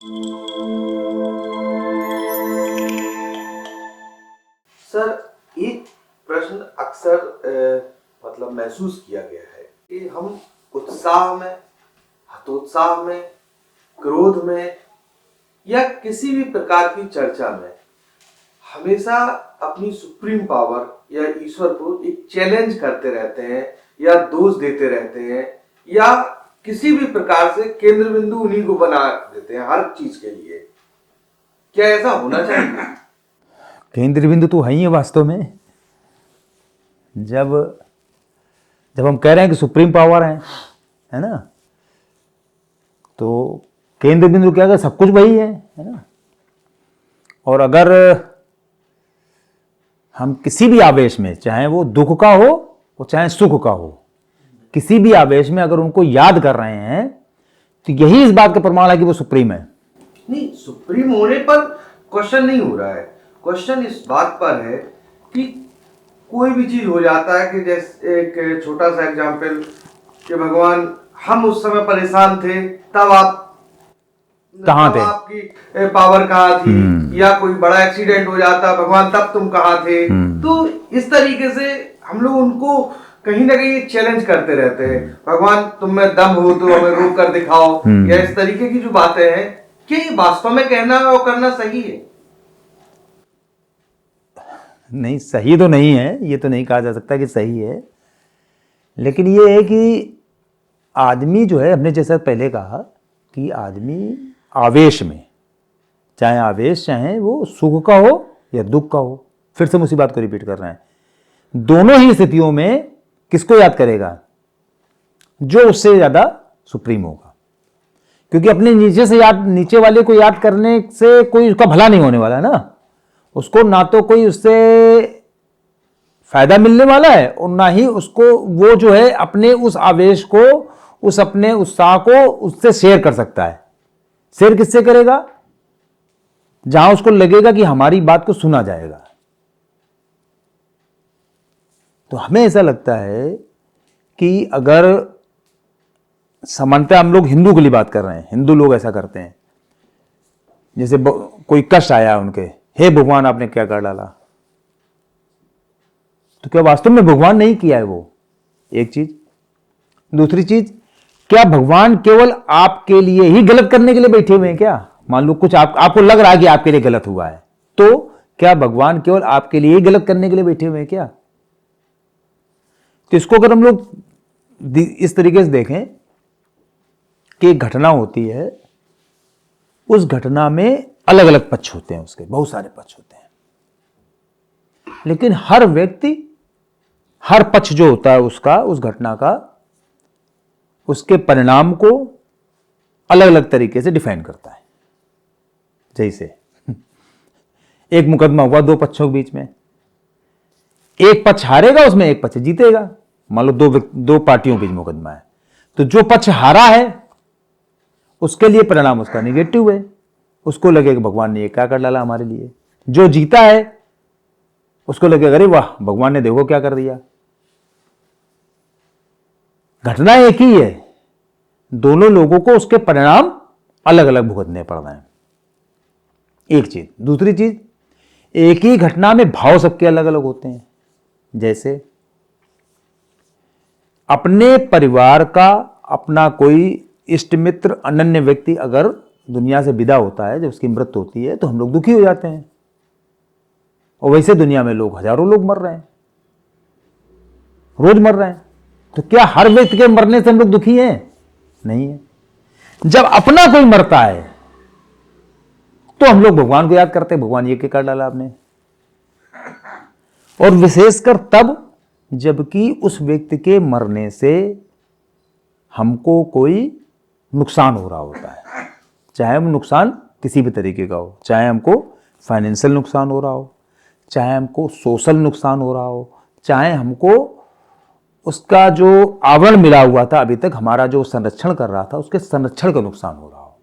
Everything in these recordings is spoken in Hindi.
सर, एक प्रश्न अक्सर मतलब महसूस किया गया है कि हम उत्साह में, हतोत्साह में, क्रोध में या किसी भी प्रकार की चर्चा में हमेशा अपनी सुप्रीम पावर या ईश्वर को एक चैलेंज करते रहते हैं या दोष देते रहते हैं या किसी भी प्रकार से केंद्र बिंदु उन्हीं को बना देते हैं हर चीज के लिए। क्या ऐसा होना चाहिए? केंद्र बिंदु तो है ही है वास्तव में। जब हम कह रहे हैं कि सुप्रीम पावर है ना, तो केंद्र बिंदु क्या है, सब कुछ वही है ना। और अगर हम किसी भी आवेश में, चाहे वो दुख का हो और चाहे सुख का हो, किसी भी आवेश में अगर उनको याद कर रहे हैं तो यही इस बात का प्रमाण है कि वो सुप्रीम है। नहीं, सुप्रीम होने पर क्वेश्चन नहीं हो रहा है। क्वेश्चन इस बात पर है कि कोई भी चीज हो जाता है कि जैसे एक छोटा सा एग्जांपल कि भगवान हम उस समय परेशान थे तब आप कहाँ थे, आपकी पावर कहाँ थी, या कोई बड़ा एक्सीडेंट हो जाता भगवान तब तुम कहाँ थे। तो इस तरीके से हम लोग उनको कहीं ना कहीं चैलेंज करते रहते हैं, भगवान तुम में दम हो तो हमें रोक कर दिखाओ, या इस तरीके की जो बातें हैं। क्या ये वास्तव में कहना और करना सही है? नहीं, सही तो नहीं है, ये तो नहीं कहा जा सकता कि सही है। लेकिन ये है कि आदमी जो है, हमने जैसा पहले कहा कि आदमी आवेश में, चाहे आवेश चाहे वो सुख का हो या दुख का हो, फिर से हम उसी बात को रिपीट कर रहे हैं, दोनों ही स्थितियों में किसको याद करेगा? जो उससे ज्यादा सुप्रीम होगा। क्योंकि अपने नीचे वाले को याद करने से कोई उसका भला नहीं होने वाला है ना। उसको ना तो कोई उससे फायदा मिलने वाला है और ना ही उसको वो जो है अपने उस आवेश को, उस अपने उत्साह को उससे शेयर कर सकता है। शेयर किससे करेगा? जहां उसको लगेगा कि हमारी बात को सुना जाएगा। तो हमें ऐसा लगता है कि अगर सामान्यतः हम लोग हिंदू के लिए बात कर रहे हैं, हिंदू लोग ऐसा करते हैं, जैसे कोई कष्ट आया उनके, हे भगवान आपने क्या कर डाला। तो क्या वास्तव में भगवान नहीं किया है वो? एक चीज। दूसरी चीज, क्या भगवान केवल आपके लिए ही गलत करने के लिए बैठे हुए हैं क्या? मान लो कुछ आपको लग रहा है कि आपके लिए गलत हुआ है, तो क्या भगवान केवल आपके लिए ही गलत करने के लिए बैठे हुए हैं क्या? तो इसको अगर हम लोग इस तरीके से देखें कि एक घटना होती है, उस घटना में अलग अलग पक्ष होते हैं, उसके बहुत सारे पक्ष होते हैं, लेकिन हर व्यक्ति, हर पक्ष जो होता है उसका, उस घटना का, उसके परिणाम को अलग अलग तरीके से डिफाइन करता है। जैसे एक मुकदमा हुआ दो पक्षों के बीच में, एक पक्ष हारेगा, उसमें एक पक्ष जीतेगा। मान लो दो पार्टियों के बीच मुकदमा है, तो जो पक्ष हारा है उसके लिए परिणाम उसका निगेटिव है, उसको लगेगा भगवान ने ये क्या कर डाला हमारे लिए। जो जीता है उसको लगेगा अरे वाह भगवान ने देखो क्या कर दिया। घटना एक ही है, दोनों लोगों को उसके परिणाम अलग अलग भुगतने पड़ रहे हैं। एक चीज। दूसरी चीज, एक ही घटना में भाव सबके अलग अलग होते हैं। जैसे अपने परिवार का अपना कोई इष्ट मित्र, अनन्य व्यक्ति अगर दुनिया से विदा होता है, जब उसकी मृत्यु होती है, तो हम लोग दुखी हो जाते हैं। और वैसे दुनिया में लोग, हजारों लोग मर रहे हैं, रोज मर रहे हैं। तो क्या हर व्यक्ति के मरने से हम लोग दुखी हैं? नहीं है। जब अपना कोई मरता है तो हम लोग भगवान को याद करते हैं, भगवान ये क्या कर डाला आपने। और विशेषकर तब जबकि उस व्यक्ति के मरने से हमको कोई नुकसान हो रहा होता है, चाहे हम नुकसान किसी भी तरीके का हो, चाहे हमको फाइनेंशियल नुकसान हो रहा हो, चाहे हमको सोशल नुकसान हो रहा हो, चाहे हमको उसका जो आवरण मिला हुआ था अभी तक, हमारा जो संरक्षण कर रहा था, उसके संरक्षण का नुकसान हो रहा हो।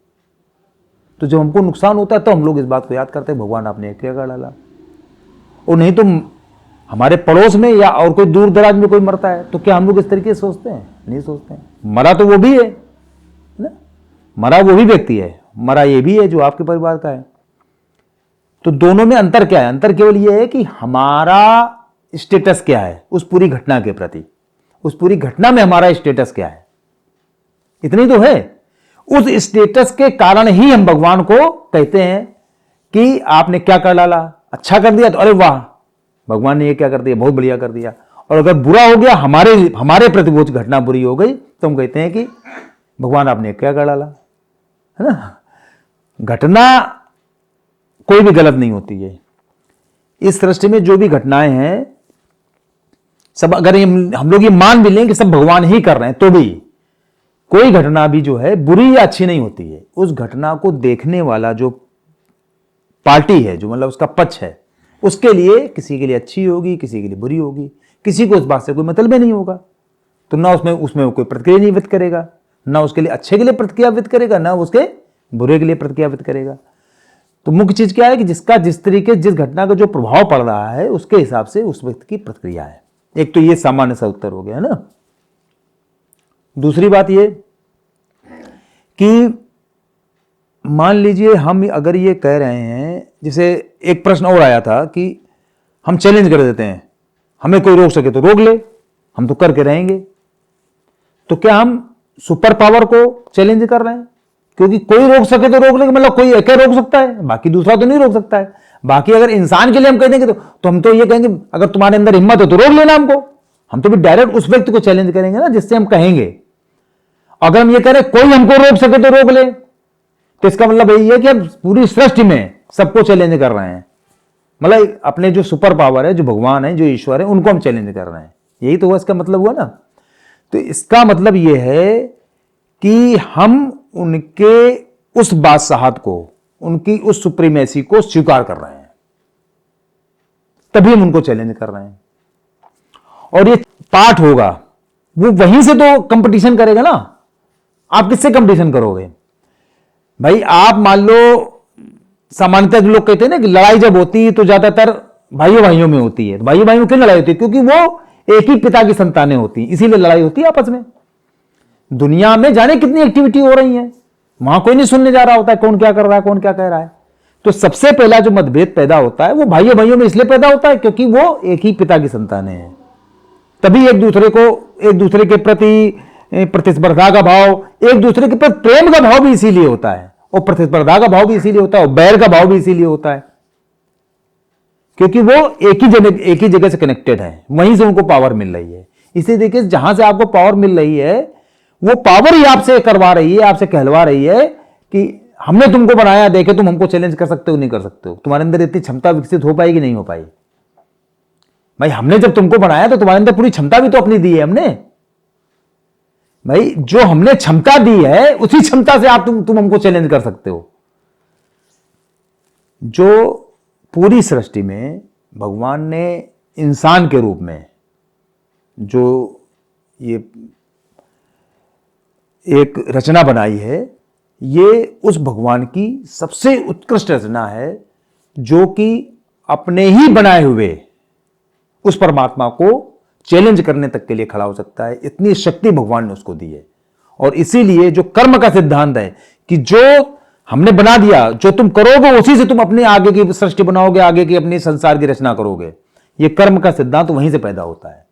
तो जब हमको नुकसान होता है तो हम लोग इस बात को याद करते हैं, भगवान आपने क्या कर डाला। और नहीं तो हमारे पड़ोस में या और कोई दूर दराज में कोई मरता है तो क्या हम लोग इस तरीके से सोचते हैं? नहीं सोचते हैं। मरा तो वो भी है ना, मरा वो भी व्यक्ति है, मरा ये भी है जो आपके परिवार का है। तो दोनों में अंतर क्या है? अंतर केवल ये है कि हमारा स्टेटस क्या है उस पूरी घटना के प्रति, उस पूरी घटना में हमारा स्टेटस क्या है, इतनी तो है। उस स्टेटस के कारण ही हम भगवान को कहते हैं कि आपने क्या कर डाला, अच्छा कर दिया तो अरे वाह भगवान ने ये क्या कर दिया, बहुत बढ़िया कर दिया। और अगर बुरा हो गया, हमारे प्रति वो घटना बुरी हो गई, तो हम कहते हैं कि भगवान आपने क्या कर डाला, है ना। घटना कोई भी गलत नहीं होती है। इस सृष्टि में जो भी घटनाएं हैं सब, अगर हम लोग ये मान भी लें कि सब भगवान ही कर रहे हैं, तो भी कोई घटना भी जो है बुरी या अच्छी नहीं होती है। उस घटना को देखने वाला जो पार्टी है, जो मतलब उसका पक्ष है, उसके लिए किसी के लिए अच्छी होगी, किसी के लिए बुरी होगी, किसी को उस बात से कोई मतलब ही नहीं होगा, तो ना उसमें कोई प्रतिक्रिया नहीं व्यक्त करेगा, ना उसके लिए अच्छे के लिए प्रतिक्रिया व्यक्त करेगा, ना उसके बुरे के लिए प्रतिक्रिया व्यक्त करेगा। तो मुख्य चीज क्या है कि जिसका जिस तरीके, जिस घटना का जो प्रभाव पड़ रहा है, उसके हिसाब से उस व्यक्ति की प्रतिक्रिया है। एक तो ये सामान्य सा उत्तर हो गया ना। दूसरी बात ये कि मान लीजिए हम अगर ये कह रहे हैं, जैसे एक प्रश्न और आया था कि हम चैलेंज कर देते हैं, हमें कोई रोक सके तो रोक ले, हम तो करके रहेंगे। तो क्या हम सुपर पावर को चैलेंज कर रहे हैं? क्योंकि कोई रोक सके तो रोक ले, मतलब कोई एक रोक सकता है, बाकी दूसरा तो नहीं रोक सकता है। बाकी अगर इंसान के लिए हम कह देंगे तो हम तो ये कहेंगे अगर तुम्हारे अंदर हिम्मत है तो रोक लेना हमको। हम तो भी डायरेक्ट उस व्यक्ति को चैलेंज करेंगे ना जिससे हम कहेंगे। अगर हम ये कह रहे कोई हमको रोक सके तो रोक ले, तो इसका मतलब यही है कि हम पूरी सृष्टि में सबको चैलेंज कर रहे हैं। मतलब अपने जो सुपर पावर है, जो भगवान है, जो ईश्वर है, उनको हम चैलेंज कर रहे हैं। यही तो हुआ, इसका मतलब हुआ ना। तो इसका मतलब यह है कि हम उनके उस बादशाहत को, उनकी उस सुप्रीमेसी को स्वीकार कर रहे हैं, तभी हम उनको चैलेंज कर रहे हैं। और ये पाठ होगा, वो वहीं से तो कंपटीशन करेगा ना। आप किससे कंपटीशन करोगे भाई? आप मान लो, सामान्यतः लोग कहते हैं ना कि लड़ाई जब होती है तो ज्यादातर भाइयों भाइयों में होती है। तो भाइयों भाइयों में क्यों लड़ाई होती है? क्योंकि वो एक ही पिता की संतानें होती हैं, इसीलिए लड़ाई होती है आपस में। दुनिया में जाने कितनी एक्टिविटी हो रही है, वहां कोई नहीं सुनने जा रहा होता है कौन क्या कर रहा है, कौन क्या कह रहा है। तो सबसे पहला जो मतभेद पैदा होता है वो भाइयों भाइयों में इसलिए पैदा होता है क्योंकि वो एक ही पिता की संतानें हैं। तभी एक दूसरे के प्रति प्रतिस्पर्धा का भाव, एक दूसरे के प्रति प्रेम का भाव भी इसीलिए होता है, और प्रतिस्पर्धा का भाव भी इसीलिए होता है, और बैर का भाव भी इसीलिए होता है क्योंकि वो एक ही जगह से कनेक्टेड है, वहीं से उनको पावर मिल रही है। इसी तरीके से जहां से आपको पावर मिल रही है, वो पावर ही आपसे करवा रही है, आपसे कहलवा रही है कि हमने तुमको बनाया, देखे तुम हमको चैलेंज कर सकते हो नहीं कर सकते हो। तुम्हारे अंदर इतनी क्षमता विकसित हो पाएगी नहीं हो पाई? भाई हमने जब तुमको बनाया तो तुम्हारे अंदर पूरी क्षमता भी तो अपनी दी है हमने। भाई जो हमने क्षमता दी है उसी क्षमता से आप तुम हमको चैलेंज कर सकते हो। जो पूरी सृष्टि में भगवान ने इंसान के रूप में जो ये एक रचना बनाई है, ये उस भगवान की सबसे उत्कृष्ट रचना है जो कि अपने ही बनाए हुए उस परमात्मा को चैलेंज करने तक के लिए खड़ा हो सकता है। इतनी शक्ति भगवान ने उसको दी है। और इसीलिए जो कर्म का सिद्धांत है कि जो हमने बना दिया, जो तुम करोगे उसी से तुम अपने आगे की सृष्टि बनाओगे, आगे की अपनी संसार की रचना करोगे। ये कर्म का सिद्धांत वहीं से पैदा होता है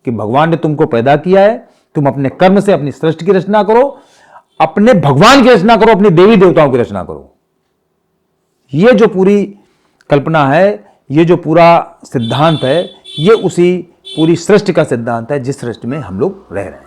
कि भगवान ने तुमको पैदा किया है, तुम अपने कर्म से अपनी सृष्टि की रचना करो, अपने भगवान की रचना करो, अपनी देवी देवताओं की रचना करो। ये जो पूरी कल्पना है, ये जो पूरा सिद्धांत है, ये उसी पूरी सृष्टि का सिद्धांत है जिस सृष्टि में हम लोग रह रहे हैं।